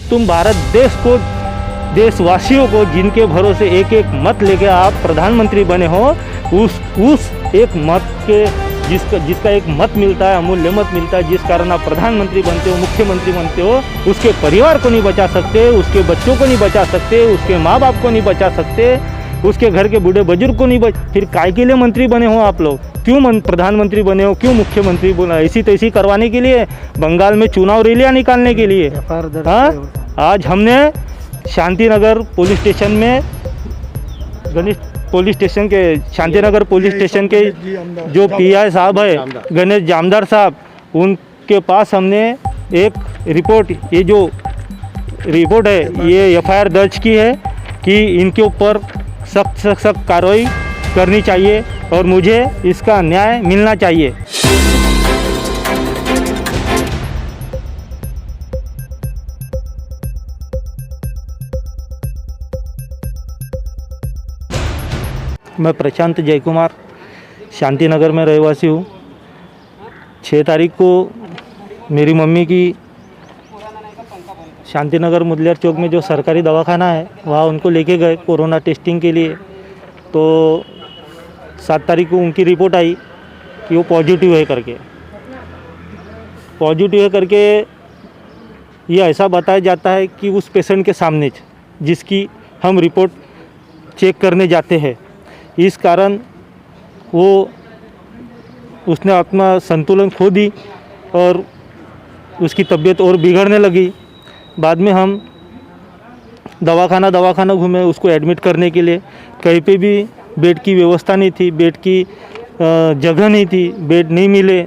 तुम भारत देश को, देशवासियों को जिनके भरोसे एक एक मत लेके आप प्रधानमंत्री बने हो, उस एक मत के जिसका एक मत मिलता है, अमूल्य मत मिलता है, जिस कारण आप प्रधानमंत्री बनते हो, मुख्यमंत्री बनते हो, उसके परिवार को नहीं बचा सकते, उसके बच्चों को नहीं बचा सकते, उसके माँ बाप को नहीं बचा सकते, उसके घर के बूढ़े बुजुर्ग को नहीं फिर काय के लिए मंत्री बने हो आप लोग? क्यों प्रधानमंत्री बने हो? क्यों मुख्यमंत्री बना? ऐसी तैसी करवाने के लिए, बंगाल में चुनाव रैलियाँ निकालने के लिए? हाँ, आज हमने शांतिनगर पुलिस स्टेशन में, शांतिनगर पुलिस स्टेशन के जो पीआई साहब है, गणेश जामदार साहब, उनके पास हमने एक रिपोर्ट, ये जो रिपोर्ट है, ये एफआईआर दर्ज की है कि इनके ऊपर सख्त कार्रवाई करनी चाहिए और मुझे इसका न्याय मिलना चाहिए। मैं प्रशांत जयकुमार शांतिनगर में रहवासी हूँ। 6 तारीख को मेरी मम्मी की शांतिनगर मुदलियार चौक में जो सरकारी दवाखाना है, वहाँ उनको लेके गए कोरोना टेस्टिंग के लिए। तो 7 तारीख को उनकी रिपोर्ट आई कि वो पॉजिटिव है करके। ये ऐसा बताया जाता है कि उस पेशेंट के सामने जिसकी हम रिपोर्ट चेक करने जाते हैं, इस कारण उसने अपना संतुलन खो दी और उसकी तबीयत और बिगड़ने लगी। बाद में हम दवाखाना घूमे उसको एडमिट करने के लिए। कहीं पे भी बेड की व्यवस्था नहीं थी, बेड की जगह नहीं थी, बेड नहीं मिले।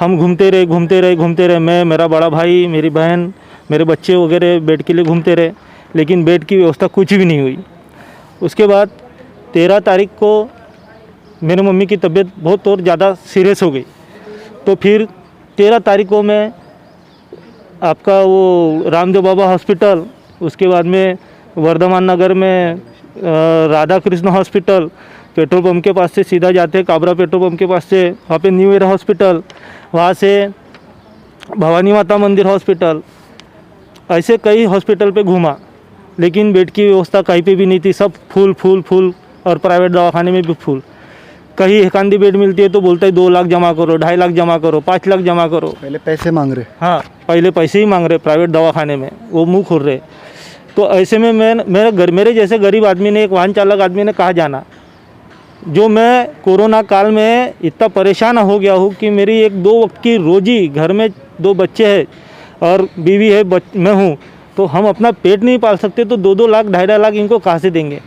हम घूमते रहे, मैं, मेरा बड़ा भाई, मेरी बहन, मेरे बच्चे वगैरह बेड के लिए घूमते रहे, लेकिन बेड की व्यवस्था कुछ भी नहीं हुई। उसके बाद 13 तारीख को मेरी मम्मी की तबीयत बहुत और ज़्यादा सीरियस हो गई। तो फिर 13 तारीख को मैं आपका वो रामदेव बाबा हॉस्पिटल, उसके बाद में वर्धमान नगर में Radha Krishna hospital, petrol pump के पास से सीधा जाते काबरा पेट्रोल पंप के पास से, वहाँ पे न्यू एरा हॉस्पिटल, वहाँ से भवानी माता मंदिर हॉस्पिटल, ऐसे कई हॉस्पिटल पे घूमा, लेकिन बेड की व्यवस्था कहीं पे भी नहीं थी। सब फुल और प्राइवेट दवाखाने में भी फुल। कहीं एक आधी बेड मिलती है तो बोलता है 2 लाख जमा करो, 2.5 लाख जमा करो, 5 लाख जमा करो। पहले पैसे मांग रहे। हाँ, पहले पैसे ही मांग रहे प्राइवेट दवाखाने में, वो मुँह खोल रहे। तो ऐसे में मेरे जैसे गरीब आदमी ने, एक वाहन चालक आदमी ने कहाँ जाना? जो मैं कोरोना काल में इतना परेशान हो गया हूँ कि मेरी 1-2 वक्त की रोजी, घर में 2 बच्चे हैं और बीवी है, मैं हूँ, तो हम अपना पेट नहीं पाल सकते, तो 2-2 लाख 2.5 लाख इनको कहाँ से देंगे?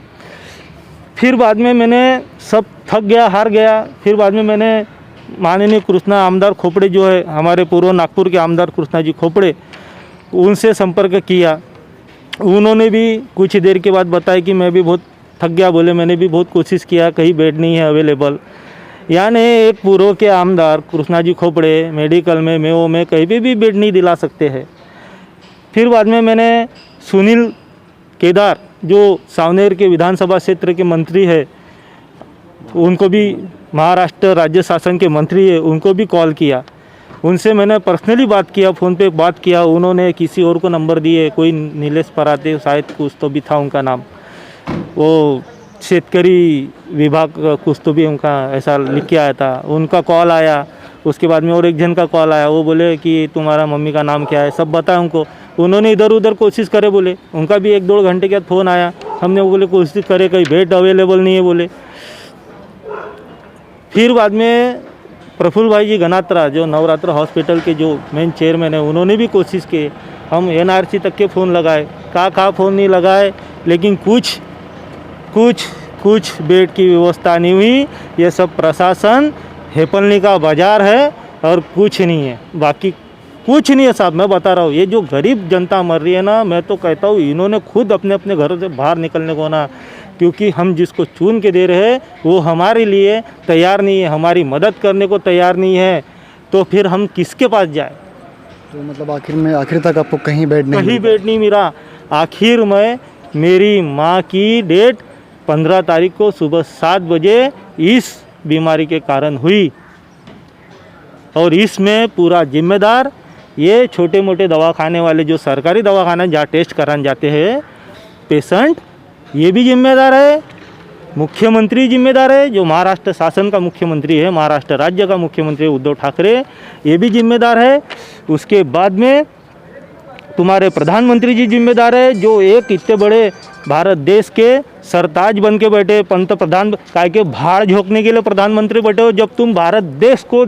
फिर बाद में मैंने सब थक गया, हार गया। फिर बाद में मैंने माननीय कृष्णा आमदार खोपड़े जो है, हमारे पूर्व नागपुर के आमदार कृष्णा जी खोपड़े, उनसे संपर्क किया। उन्होंने भी कुछ देर के बाद बताया कि मैं भी बहुत थक गया, बोले मैंने भी बहुत कोशिश किया, कहीं बेड नहीं है अवेलेबल। यानी एक पूर्व के आमदार कृष्णा जी खोपड़े मेडिकल में, मेओ में कहीं पे भी बेड नहीं दिला सकते हैं। फिर बाद में मैंने सुनील केदार, जो सावनेर के विधानसभा क्षेत्र के मंत्री है, उनको भी, महाराष्ट्र राज्य शासन के मंत्री है, उनको भी कॉल किया। उनसे मैंने पर्सनली बात किया, फ़ोन पे बात किया। उन्होंने किसी और को नंबर दिए, कोई नीलेश पराते शायद कुछ तो भी था उनका नाम, वो शेतकरी विभाग कुछ तो भी उनका ऐसा लिख के आया था, उनका कॉल आया। उसके बाद में और एक जन का कॉल आया, वो बोले कि तुम्हारा मम्मी का नाम क्या है, सब बताया उनको। उन्होंने इधर उधर कोशिश करे, बोले उनका भी 1-2 घंटे के बाद फ़ोन आया। हमने बोले कोशिश करे, कहीं बेड अवेलेबल नहीं है बोले। फिर बाद में प्रफुल्ल भाई जी गनात्रा, जो नवरात्र हॉस्पिटल के जो मेन चेयरमैन है, उन्होंने भी कोशिश की। हम एनआरसी तक के फ़ोन लगाए, कहाँ फ़ोन नहीं लगाए, लेकिन कुछ बेड की व्यवस्था नहीं हुई। ये सब प्रशासन हेपलनी का बाजार है और कुछ नहीं है, बाकी कुछ नहीं है साहब। मैं बता रहा हूँ, ये जो गरीब जनता मर रही है ना, मैं तो कहता हूँ इन्होंने खुद अपने घरों से बाहर निकलने को ना, क्योंकि हम जिसको चुन के दे रहे हैं वो हमारे लिए तैयार नहीं है, हमारी मदद करने को तैयार नहीं है, तो फिर हम किसके पास जाए? तो मतलब आखिर तक आपको कहीं बेड नहीं मिला। आखिर में मेरी माँ की डेट 15 तारीख को सुबह 7 बजे इस बीमारी के कारण हुई, और इसमें पूरा जिम्मेदार ये छोटे मोटे दवाखाने वाले जो सरकारी दवाखाना जहाँ टेस्ट कराने जाते हैं पेशेंट, ये भी जिम्मेदार है, मुख्यमंत्री जिम्मेदार है, जो महाराष्ट्र शासन का मुख्यमंत्री है, महाराष्ट्र राज्य का मुख्यमंत्री उद्धव ठाकरे, ये भी जिम्मेदार है। उसके बाद में तुम्हारे प्रधानमंत्री जी जिम्मेदार है, जो एक इतने बड़े भारत देश के सरताज बन के बैठे, पंत प्रधान काय के भाड़ झोंकने के लिए प्रधानमंत्री बैठे हो। जब तुम भारत देश को,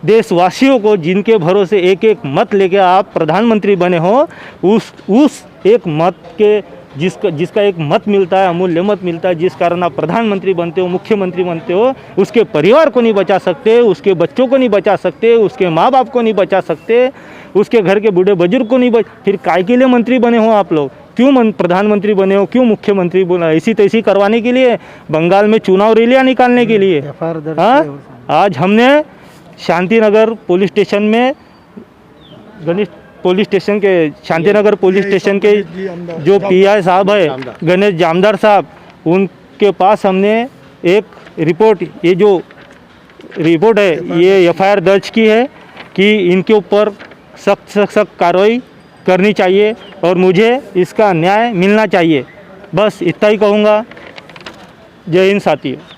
देशवासियों को, जिनके भरोसे एक एक मत लेके आप प्रधानमंत्री बने हो, उस एक मत के जिसका एक मत मिलता है, अमूल्य मत मिलता है, जिस कारण आप प्रधानमंत्री बनते हो, मुख्यमंत्री बनते हो, उसके परिवार को नहीं बचा सकते, उसके बच्चों को नहीं बचा सकते, उसके माँ बाप को नहीं बचा सकते, उसके घर के बूढ़े बुजुर्ग को नहीं फिर काय के लिए मंत्री बने हो आप लोग? क्यों प्रधानमंत्री बने हो, क्यों मुख्यमंत्री बना? ऐसी तैसी करवाने के लिए, बंगाल में चुनाव रैलियाँ निकालने के लिए? हाँ, आज हमने शांतिनगर पुलिस स्टेशन में, गणेश पुलिस स्टेशन के, शांतिनगर पुलिस स्टेशन के जो पीआई साहब है गणेश जामदार साहब, उनके पास हमने एक रिपोर्ट, ये जो रिपोर्ट है, ये एफआईआर दर्ज की है कि इनके ऊपर सख्त कार्रवाई करनी चाहिए और मुझे इसका न्याय मिलना चाहिए। बस इतना ही कहूँगा। जय हिंद साथियों।